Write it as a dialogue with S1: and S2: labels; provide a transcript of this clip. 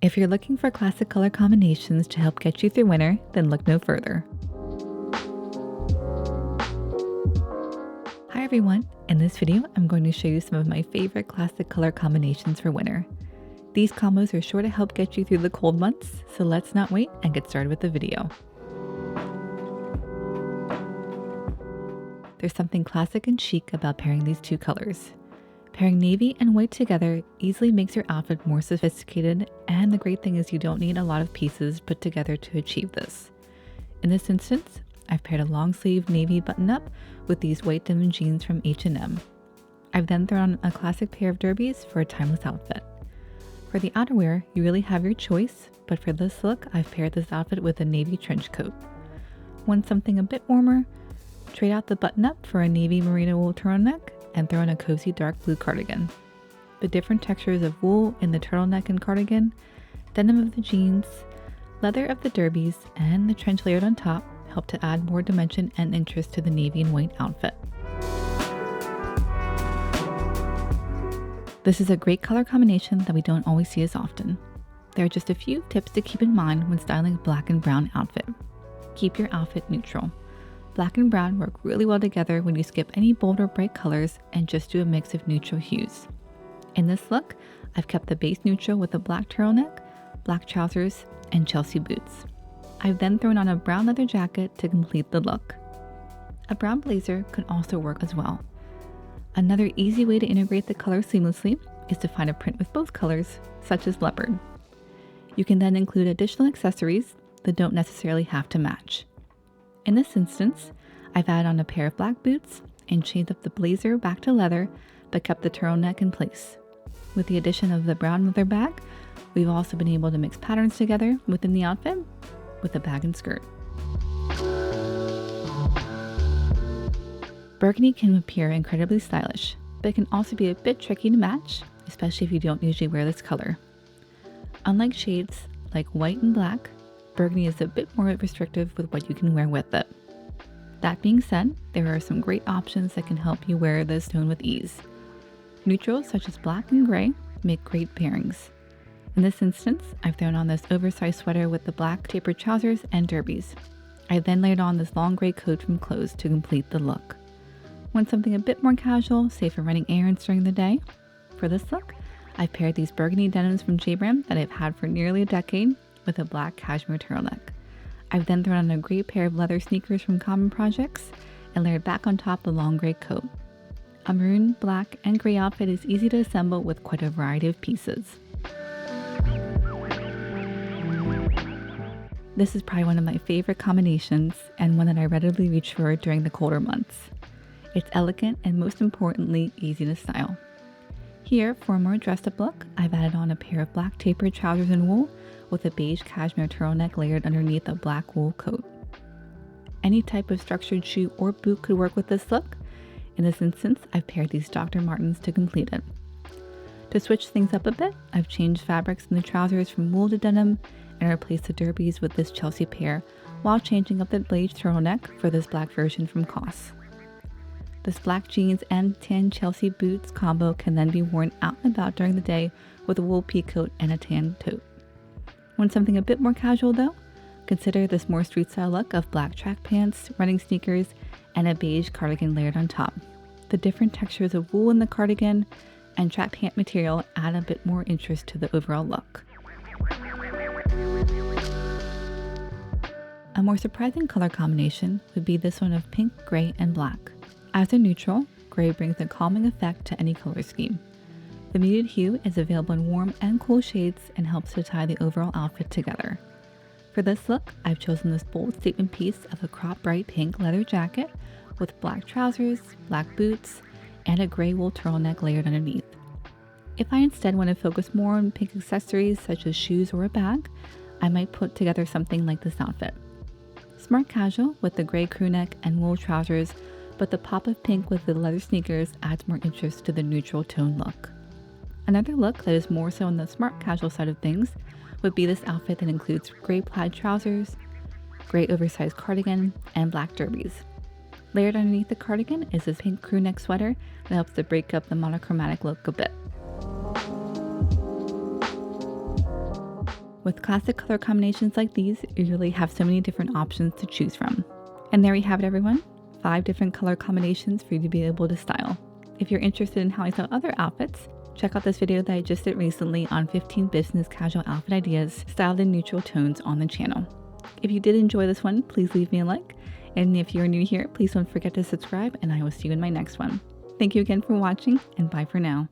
S1: If you're looking for classic color combinations to help get you through winter, then look no further. Hi everyone, in this video I'm going to show you some of my favorite classic color combinations for winter. These combos are sure to help get you through the cold months, so let's not wait and get started with the video. There's something classic and chic about pairing these two colors. Pairing navy and white together easily makes your outfit more sophisticated, and the great thing is you don't need a lot of pieces put together to achieve this. In this instance, I've paired a long sleeve navy button-up with these white denim jeans from H&M. I've then thrown on a classic pair of derbies for a timeless outfit. For the outerwear, you really have your choice, but for this look, I've paired this outfit with a navy trench coat. Want something a bit warmer? Trade out the button-up for a navy merino wool turtleneck and throw in a cozy dark blue cardigan. The different textures of wool in the turtleneck and cardigan, denim of the jeans, leather of the derbies, and the trench layered on top help to add more dimension and interest to the navy and white outfit. This is a great color combination that we don't always see as often. There are just a few tips to keep in mind when styling a black and brown outfit. Keep your outfit neutral. Black and brown work really well together when you skip any bold or bright colors and just do a mix of neutral hues. In this look, I've kept the base neutral with a black turtleneck, black trousers, and Chelsea boots. I've then thrown on a brown leather jacket to complete the look. A brown blazer could also work as well. Another easy way to integrate the colors seamlessly is to find a print with both colors, such as leopard. You can then include additional accessories that don't necessarily have to match. In this instance, I've added on a pair of black boots and changed up the blazer back to leather, but kept the turtleneck in place. With the addition of the brown leather bag, we've also been able to mix patterns together within the outfit with a bag and skirt. Burgundy can appear incredibly stylish, but it can also be a bit tricky to match, especially if you don't usually wear this color. Unlike shades like white and black, burgundy is a bit more restrictive with what you can wear with it. That being said, there are some great options that can help you wear this tone with ease. Neutrals such as black and gray make great pairings. In this instance, I've thrown on this oversized sweater with the black tapered trousers and derbies. I then layered on this long gray coat from clothes to complete the look. Want something a bit more casual, safe for running errands during the day? For this look, I've paired these burgundy denims from J-Brand that I've had for nearly a decade with a black cashmere turtleneck. I've then thrown on a great pair of leather sneakers from Common Projects and layered back on top the long gray coat. A maroon, black, and gray outfit is easy to assemble with quite a variety of pieces. This is probably one of my favorite combinations and one that I readily reach for during the colder months. It's elegant and most importantly, easy to style. Here, for a more dressed up look, I've added on a pair of black tapered trousers in wool with a beige cashmere turtleneck layered underneath a black wool coat. Any type of structured shoe or boot could work with this look. In this instance, I've paired these Dr. Martens to complete it. To switch things up a bit, I've changed fabrics in the trousers from wool to denim and replaced the derbies with this Chelsea pair while changing up the beige turtleneck for this black version from COS. This black jeans and tan Chelsea boots combo can then be worn out and about during the day with a wool pea coat and a tan tote. Want something a bit more casual though? Consider this more street style look of black track pants, running sneakers, and a beige cardigan layered on top. The different textures of wool in the cardigan and track pant material add a bit more interest to the overall look. A more surprising color combination would be this one of pink, gray, and black. As a neutral, gray brings a calming effect to any color scheme. The muted hue is available in warm and cool shades and helps to tie the overall outfit together. For this look, I've chosen this bold statement piece of a crop bright pink leather jacket with black trousers, black boots, and a gray wool turtleneck layered underneath. If I instead want to focus more on pink accessories such as shoes or a bag, I might put together something like this outfit. Smart casual with the gray crew neck and wool trousers, but the pop of pink with the leather sneakers adds more interest to the neutral tone look. Another look that is more so on the smart casual side of things would be this outfit that includes gray plaid trousers, gray oversized cardigan, and black derbies. Layered underneath the cardigan is this pink crew neck sweater that helps to break up the monochromatic look a bit. With classic color combinations like these, you really have so many different options to choose from. And there you have it, everyone. 5 different color combinations for you to be able to style. If you're interested in how I style other outfits, check out this video that I just did recently on 15 business casual outfit ideas styled in neutral tones on the channel. If you did enjoy this one, please leave me a like. And if you're new here, please don't forget to subscribe, and I will see you in my next one. Thank you again for watching, and bye for now.